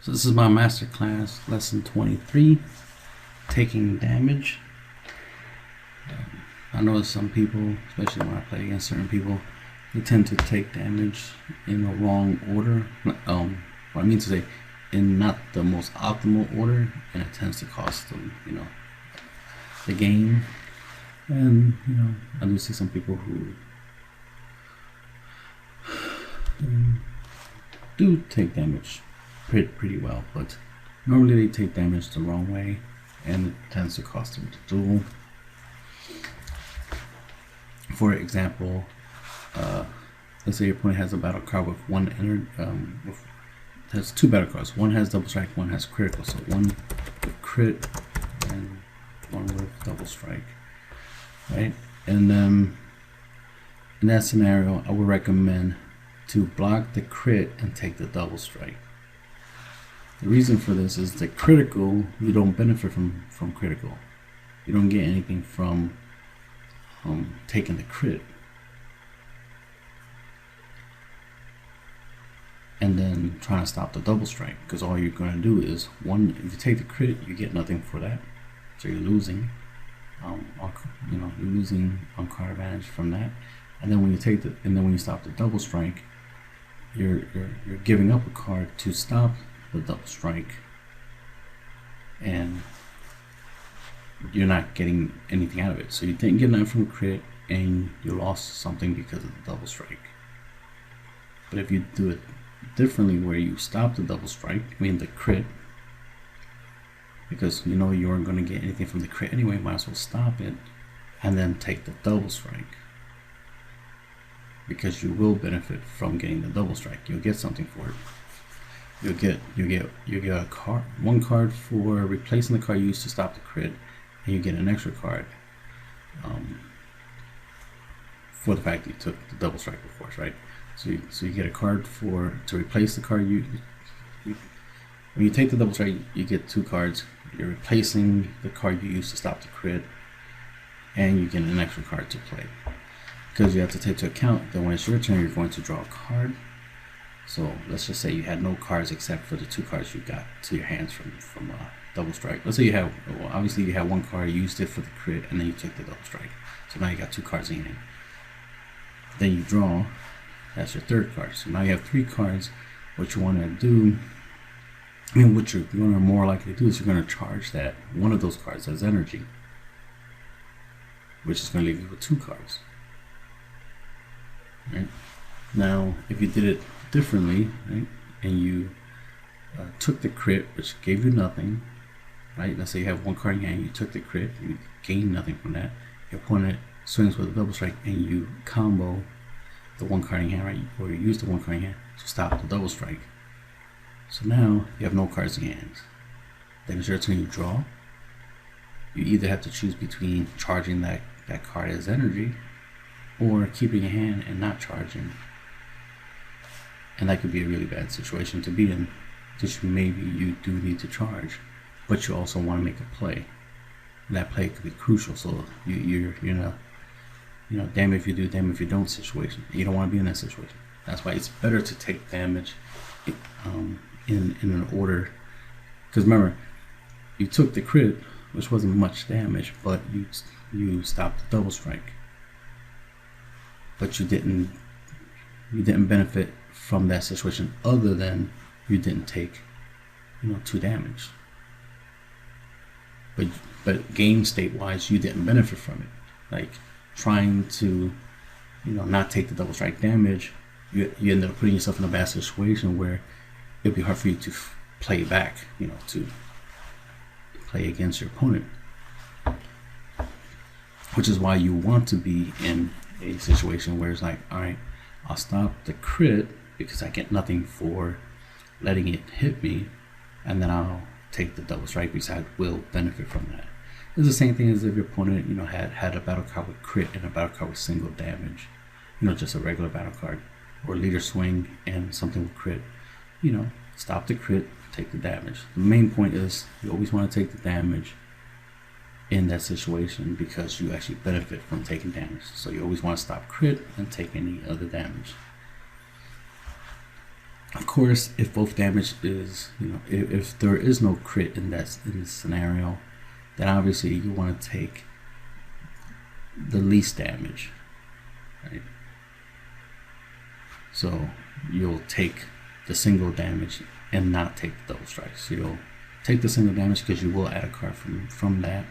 So this is my masterclass, lesson 23, taking damage. I know some people, especially when I play against certain people, they tend to take damage in the wrong order. What I mean to say, in not the most optimal order, and it tends to cost them, the game. And I do see some people who do take damage pretty well, but normally they take damage the wrong way, and it tends to cost them the duel. For example, let's say your opponent has a battle card with has two battle cards. One has double strike, one has critical. So one with crit and one with double strike, right? And in that scenario, I would recommend to block the crit and take the double strike. The reason for this is that critical, you don't benefit from critical. You don't get anything from taking the crit. And then trying to stop the double strike, because all you're going to do is, one, if you take the crit, you get nothing for that, so you're losing. You're losing on card advantage from that. And then when you stop the double strike, you're giving up a card to stop the double strike, and you're not getting anything out of it. So you didn't get nothing from crit, and you lost something because of the double strike. But if you do it differently, where you stop the double strike, the crit, because you aren't going to get anything from the crit anyway, might as well stop it and then take the double strike, because you will benefit from getting the double strike. You'll get something for it. You get a card, one card for replacing the card you used to stop the crit, and you get an extra card for the fact that you took the double strike, of course, right? So you get a card to replace the card when you take the double strike, you get two cards. You're replacing the card you used to stop the crit, and you get an extra card to play, because you have to take into account that when it's your turn, you're going to draw a card. So let's just say you had no cards except for the two cards you got to your hands from double strike. Let's say you have, obviously you have one card, you used it for the crit, and then you took the double strike. So now you got two cards in your hand. Then you draw, that's your third card. So now you have three cards. What you want to do, what you're going to more likely do is you're going to charge that one of those cards as energy, which is going to leave you with two cards. Right? Now, if you did it differently, right, and you took the crit, which gave you nothing, right? Let's say you have one card in your hand, you took the crit, you gain nothing from that. Your opponent swings with a double strike, and you combo the one card in your hand, right? Or you use the one card in your hand to stop the double strike. So now you have no cards in your hands. Then it's your turn, you draw. You either have to choose between charging that card as energy, or keeping your hand and not charging. And that could be a really bad situation to be in, because maybe you do need to charge, but you also want to make a play. And that play could be crucial. So you're in a damn if you do, damn if you don't situation. You don't want to be in that situation. That's why it's better to take damage in an order. Because remember, you took the crit, which wasn't much damage, but you stopped the double strike. But you didn't benefit from that situation, other than you didn't take 2 damage. But game state wise, you didn't benefit from it. Like trying to not take the double strike damage, you end up putting yourself in a bad situation where it'd be hard for you to play back, to play against your opponent. Which is why you want to be in a situation where it's like, all right, I'll stop the crit because I get nothing for letting it hit me, and then I'll take the double strike because I will benefit from that. It's the same thing as if your opponent had a battle card with crit and a battle card with single damage, just a regular battle card, or leader swing and something with crit. Stop the crit, take the damage. The main point is you always want to take the damage in that situation, because you actually benefit from taking damage. So you always want to stop crit and take any other damage. Of course, if both damage is, if there is no crit in this scenario, then obviously you want to take the least damage, right? So you'll take the single damage and not take the double strikes. So you'll take the single damage because you will add a card from that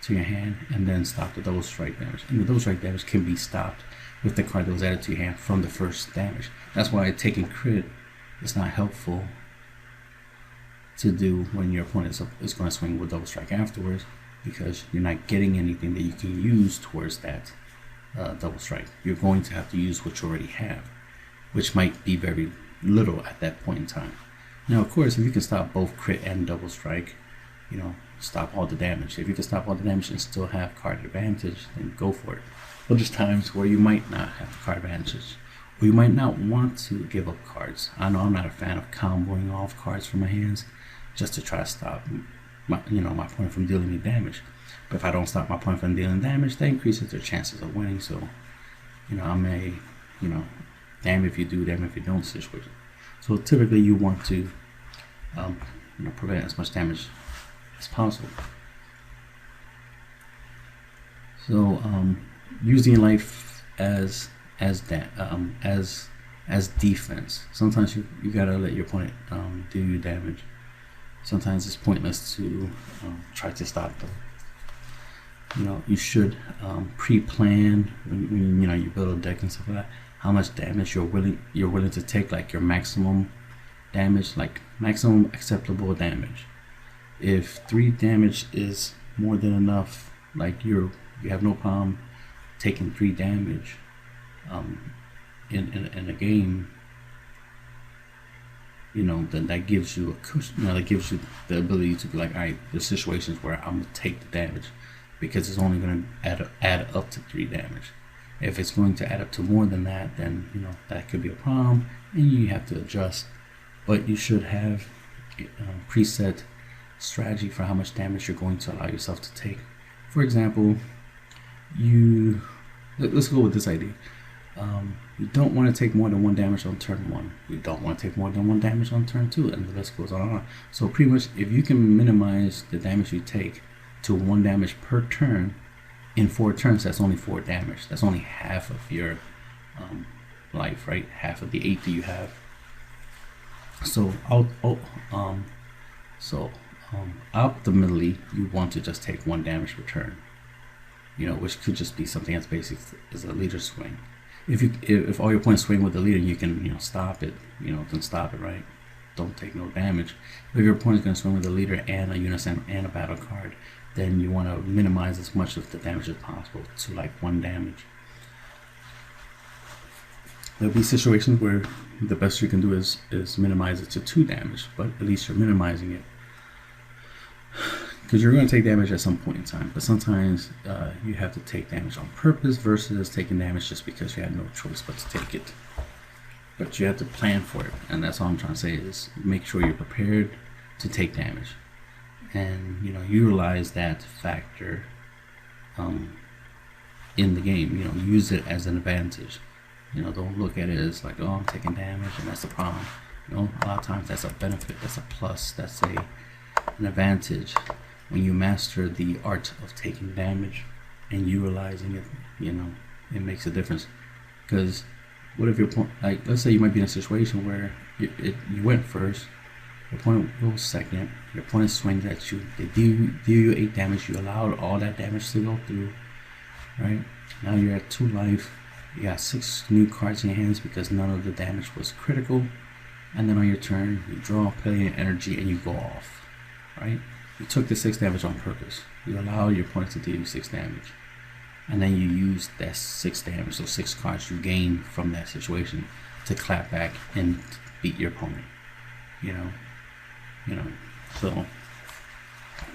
to your hand, and then stop the double strike damage. And the double strike damage can be stopped with the card that was added to your hand from the first damage. That's why taking crit is not helpful to do when your opponent is going to swing with double strike afterwards, because you're not getting anything that you can use towards that double strike. You're going to have to use what you already have, which might be very little at that point in time. Now, of course, if you can stop both crit and double strike, stop all the damage. If you can stop all the damage and still have card advantage, then go for it. But there's times where you might not have card advantage, or you might not want to give up cards. I know I'm not a fan of comboing off cards from my hands just to try to stop my opponent from dealing me damage. But if I don't stop my opponent from dealing damage, that increases their chances of winning. So, I'm a, damn if you do, damn if you don't situation. So typically you want to, prevent as much damage as possible. So using life as defense. Sometimes you gotta let your opponent do you damage. Sometimes it's pointless to try to stop them. You should pre-plan when you build a deck and stuff like that, how much damage you're willing to take, like your maximum damage, like maximum acceptable damage. If 3 damage is more than enough, like you have no problem taking 3 damage in a game, then that gives you a cushion. That gives you the ability to be like, all right, there's situations where I'm gonna take the damage because it's only gonna add up to 3 damage. If it's going to add up to more than that, then that could be a problem, and you have to adjust. But you should have preset strategy for how much damage you're going to allow yourself to take. For example, let's go with this idea. You don't want to take more than 1 damage on turn 1. You don't want to take more than 1 damage on turn 2, and the list goes on and on. So pretty much, if you can minimize the damage you take to 1 damage per turn in 4 turns, that's only 4 damage. That's only half of your life, right? Half of the 8 that you have. So optimally, you want to just take 1 damage per turn. Which could just be something as basic as a leader swing. If all your opponents swing with the leader, you can stop it. Then stop it, right? Don't take no damage. If your opponent's going to swing with a leader and a unison and a battle card, then you want to minimize as much of the damage as possible to like 1 damage. There'll be situations where the best you can do is minimize it to 2 damage, but at least you're minimizing it. Because you're going to take damage at some point in time, but sometimes you have to take damage on purpose versus taking damage just because you had no choice but to take it. But you have to plan for it, and that's all I'm trying to say is make sure you're prepared to take damage, and utilize that factor in the game. Use it as an advantage. Don't look at it as like, oh, I'm taking damage and that's the problem. A lot of times that's a benefit, that's a plus, that's an advantage. When you master the art of taking damage and utilizing it, it makes a difference. Because what if your opponent, like, let's say you might be in a situation where you went first, your opponent goes second, your opponent swings at you, they deal you 8 damage, you allowed all that damage to go through, right? Now you're at 2 life, you got 6 new cards in your hands because none of the damage was critical, and then on your turn, you draw, play your energy, and you go off, right? You took the 6 damage on purpose. You allow your opponent to deal you 6 damage. And then you use that 6 damage, those 6 cards you gain from that situation to clap back and beat your opponent. So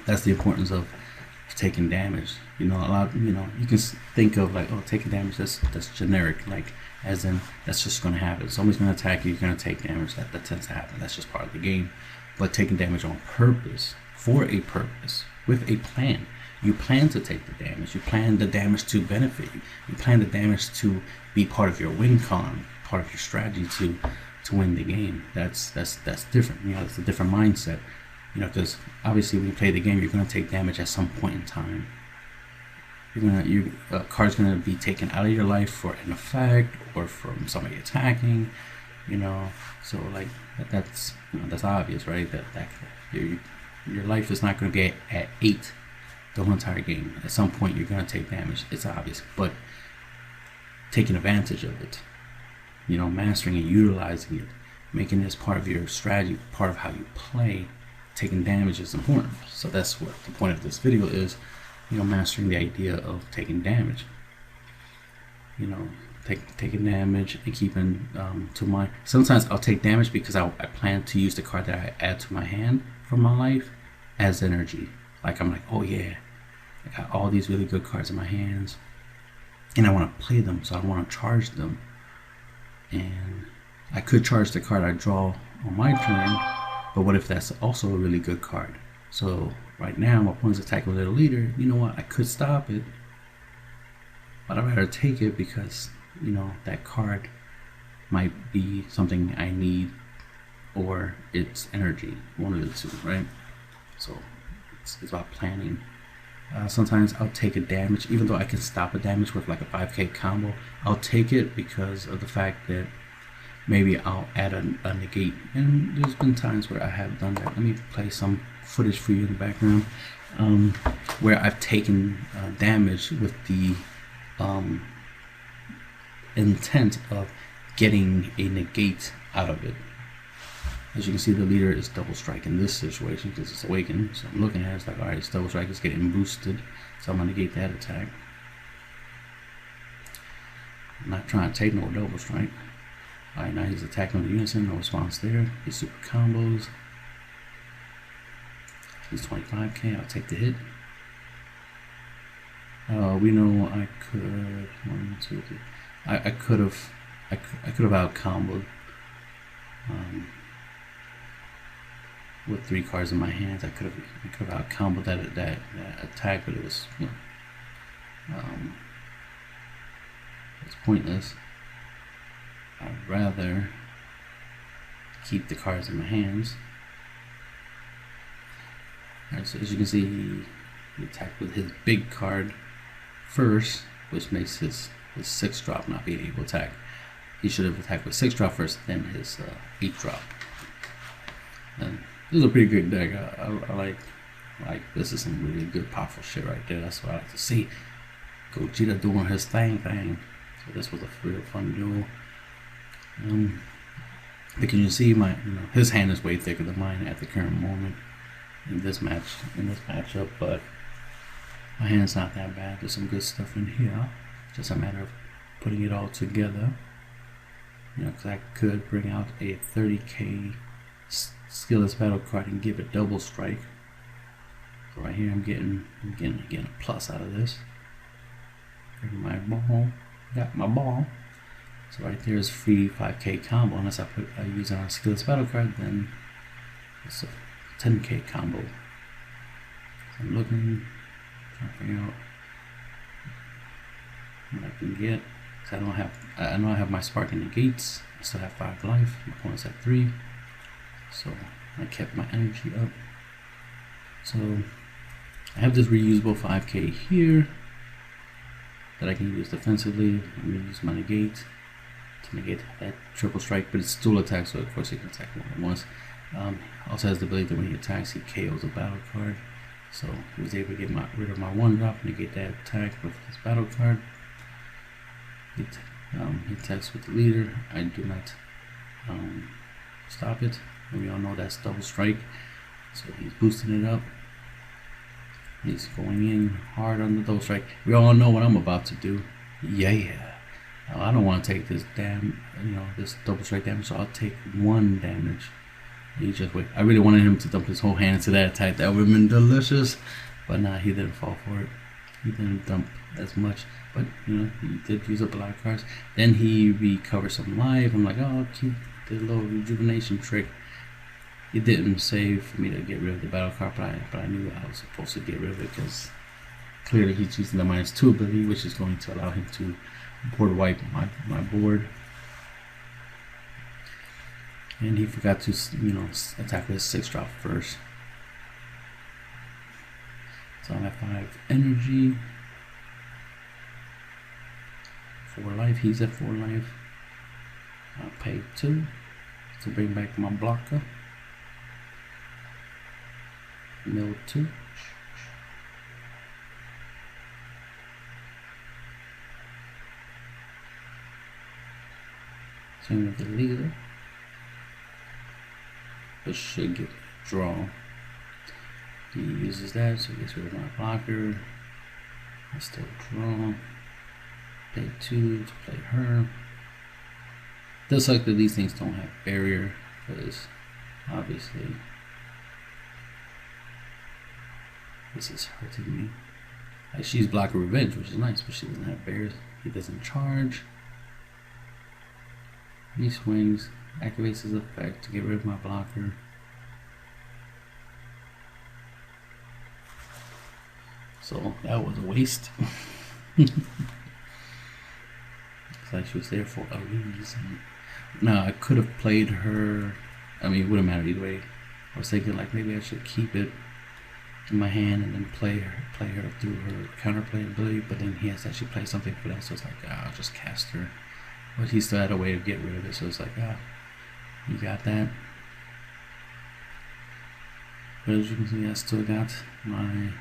that's the importance of taking damage. A lot, you can think of like, oh, taking damage, that's generic, like as in that's just going to happen. Somebody's going to attack you, you're going to take damage. That tends to happen. That's just part of the game. But taking damage on purpose, for a purpose, with a plan. You plan to take the damage. You plan the damage to benefit you. You plan the damage to be part of your win con, part of your strategy to win the game. That's different. You know, it's a different mindset. You know, because obviously when you play the game, you're gonna take damage at some point in time. Your card's gonna be taken out of your life for an effect or from somebody attacking. You know, so like that's obvious, right? That your life is not gonna be at 8 the whole entire game. At some point, you're gonna take damage. It's obvious, but taking advantage of it, you know, mastering it, utilizing it, making this part of your strategy, part of how you play. Taking damage is important. So that's what the point of this video is, you know, mastering the idea of taking damage. You know, taking damage and keeping to my. Sometimes I'll take damage because I plan to use the card that I add to my hand from my life as energy. Like I'm like, oh yeah, I got all these really good cards in my hands, and I want to play them, so I want to charge them. And I could charge the card I draw on my turn, but what if that's also a really good card? So right now my opponent's attacking with a leader. You know what? I could stop it, but I'd rather take it because, you know, that card might be something I need, or it's energy, one of the two, right? So it's about planning. Sometimes I'll take a damage, even though I can stop a damage with like a 5k combo. I'll take it because of the fact that maybe I'll add a negate. And there's been times where I have done that. Let me play some footage for you in the background, where I've taken damage with the intent of getting a negate out of it. As you can see, the leader is double strike in this situation because it's awakened. So I'm looking at it, it's like, alright, it's double strike, it's getting boosted. So I'm going to negate that attack. I'm not trying to take no double strike. Alright, now he's attacking with unison, no response there. He's super combos. He's 25k, I'll take the hit. We know I could, 1, 2, 3. I could have out comboed. With 3 cards in my hands, I could have out comboed that attack, but it was, you know, it's pointless. I'd rather keep the cards in my hands. Alright, so as you can see, he attacked with his big card first, which makes his 6 drop not being able to attack. He should have attacked with 6 drop first, then his 8 drop. And this is a pretty good deck. I like this is some really good powerful shit right there. That's what I like to see. Gogeta doing his thing. So this was a real fun duel. But can you see his hand is way thicker than mine at the current moment in this matchup, but my hand's not that bad. There's some good stuff in here. Just a matter of putting it all together. You know, because I could bring out a 30k skillless battle card and give it double strike. So right here I'm getting a plus out of this. Bring my ball. Got my ball. So right there is free 5k combo. Unless I use it on a skillless battle card, then it's a 10k combo. So I'm looking, trying to figure out what I can get. So I know I have my spark and negates. I still have 5 life. My opponent's at 3. So I kept my energy up. So I have this reusable 5k here that I can use defensively. I'm going to use my negate to negate that triple strike, but it's dual attack, so of course he can attack more than once. Also has the ability that when he attacks, he KOs a battle card. So he was able to get rid of my 1 drop, negate that attack with his battle card. He attacks with the leader. I do not stop it. And we all know that's double strike. So he's boosting it up. He's going in hard on the double strike. We all know what I'm about to do. Yeah. I don't want to take this this double strike damage, so I'll take 1 damage. He just wait. I really wanted him to dump his whole hand into that attack. That would have been delicious. But nah, he didn't fall for it. He didn't dump as much. But he did use up a lot of cards. Then he recovered some life. I'm like, oh, keep the little rejuvenation trick. It didn't save for me to get rid of the battle card, but I knew I was supposed to get rid of it because clearly he's using the -2 ability, which is going to allow him to board wipe my board. And he forgot to, you know, attack with his 6-drop first. So I'm at 5 energy. 4 life, he's at 4 life. I'll pay 2 to bring back my blocker. Mill 2. Swing with the leader. But should get draw. He uses that, so he gets rid of my blocker. I still draw. Pay 2 to play her. Does suck that these things don't have barrier, because obviously this is hurting me. Like, she's blocker revenge, which is nice, but she doesn't have barriers. He doesn't charge. He swings, activates his effect to get rid of my blocker. So that was a waste. It's like she was there for a reason. Now I could have played her. I mean, it wouldn't matter either way. I was thinking like maybe I should keep it in my hand and then play her through her counterplay ability. But then he has to actually play something for that, so it's like I'll just cast her. But he still had a way to get rid of it, so it's like you got that. But as you can see, I still got my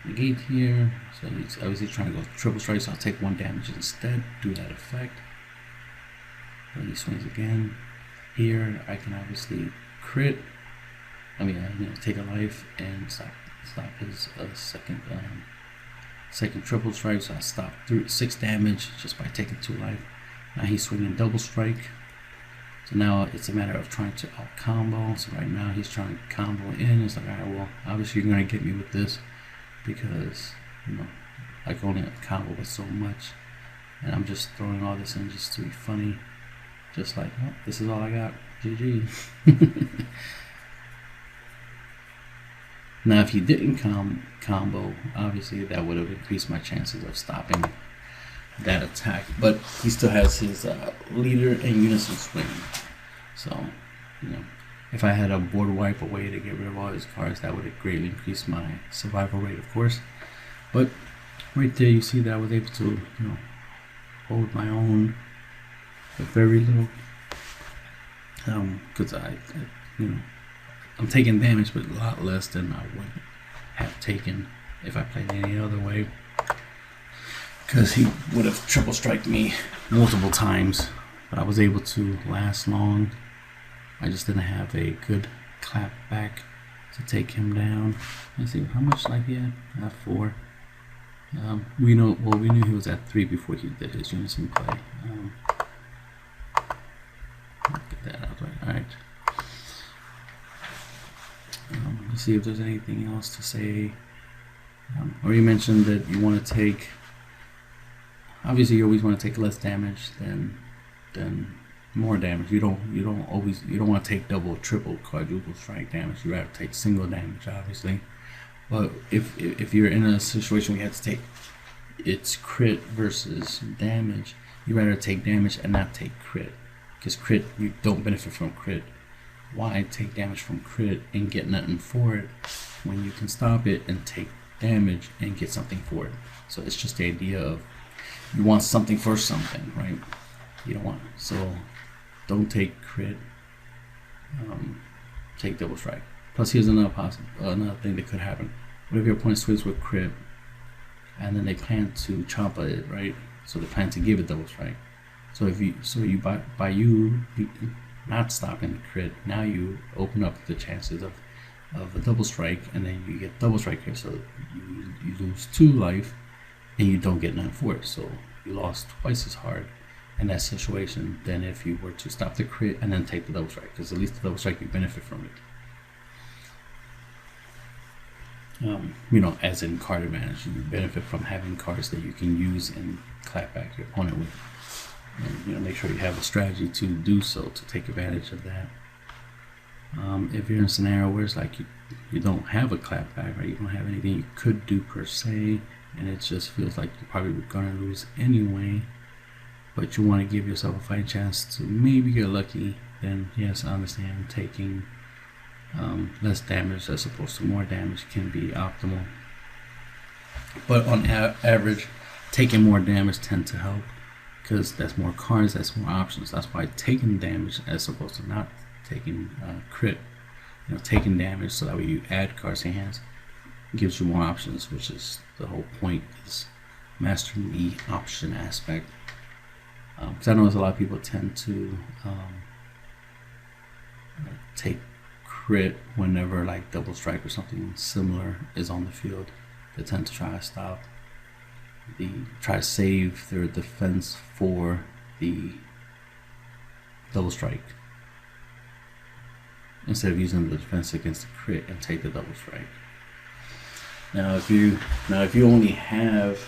negate here, so he's obviously trying to go triple strike, so I'll take 1 damage instead, do that effect. Then he swings again. Here I can obviously crit, you know, take a life and stop his second triple strike, so I stop 6 damage just by taking 2 life. Now he's swinging double strike, so now it's a matter of trying to out combo. So right now he's trying to combo in. It's like, alright, well, obviously you're gonna get me with this, because you know I can only combo with so much, and I'm just throwing all this in just to be funny, just like, oh, this is all I got, GG. Now if he didn't combo, obviously that would have increased my chances of stopping that attack, but he still has his leader and unison swing. So you know, if I had a board wipe away to get rid of all his cards, that would have greatly increased my survival rate, of course. But right there, you see that I was able to, you know, hold my own with very little, because you know, I'm taking damage, but a lot less than I would have taken if I played any other way, because he would have triple striked me multiple times. But I was able to last long. I just didn't have a good clap back to take him down. Let's see how much life he had. I have 4. We knew he was at 3 before he did his unison play. Get that out right. All right. Let's see if there's anything else to say. Or you mentioned that you want to take. Obviously, you always want to take less damage than more damage. You don't want to take double, triple, quadruple strike damage. You rather take single damage, obviously. But if you're in a situation where you have to take it's crit versus damage, you rather take damage and not take crit, because crit, you don't benefit from crit. Why take damage from crit and get nothing for it when you can stop it and take damage and get something for it? So it's just the idea of you want something for something, right? You don't want, so don't take crit, take double strike. Plus here's another thing that could happen. What if your opponent swings with crit and then they plan to chompa it, right? So they plan to give it double strike. So by you not stopping the crit, now you open up the chances of a double strike, and then you get double strike here, so you lose 2 life and you don't get none for it. So you lost twice as hard in that situation than if you were to stop the crit and then take the double strike, because at least the double strike, you benefit from it. You know, as in card advantage, you benefit from having cards that you can use and clap back your opponent with. And you know, make sure you have a strategy to do so, to take advantage of that. If you're in a scenario where it's like you don't have a clap back, right? You don't have anything you could do per se, and it just feels like you're probably gonna lose anyway. but you want to give yourself a fighting chance to maybe get lucky, then yes, I understand taking less damage as opposed to more damage can be optimal. But on average, taking more damage tend to help, because that's more cards, that's more options. That's why taking damage as opposed to not taking crit, you know, taking damage so that way you add cards to your hands gives you more options, which is the whole point, is mastering the option aspect. Because I know there's a lot of people tend to take crit whenever like double strike or something similar is on the field. They tend to try to save their defense for the double strike instead of using the defense against the crit and take the double strike. Now if you only have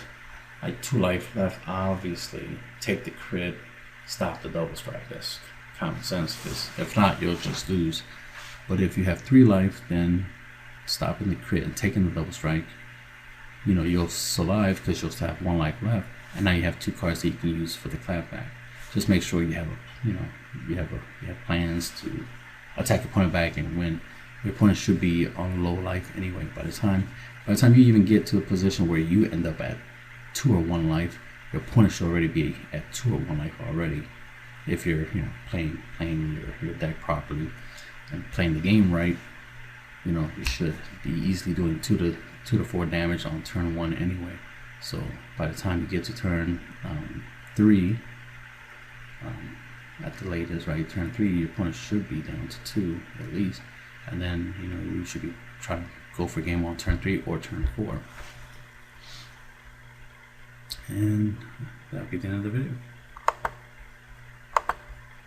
like 2 life left, obviously take the crit, stop the double strike. That's common sense, because if not, you'll just lose. But if you have 3 life, then stopping the crit and taking the double strike, you know, you'll survive because you'll still have 1 life left, and now you have 2 cards that you can use for the clapback. Just make sure you have you have plans to attack your opponent back and win. Your opponent should be on low life anyway. By the time you even get to a position where you end up at 2 or 1 life, your opponent should already be at 2 or 1 life already. If you're playing your deck properly and playing the game right, you should be easily doing 2 to 4 damage on turn 1 anyway. So by the time you get to turn 3, at the latest, right, turn 3, your opponent should be down to 2 at least, and then you should be trying to go for game on turn 3 or turn 4. And that'll be the end of the video.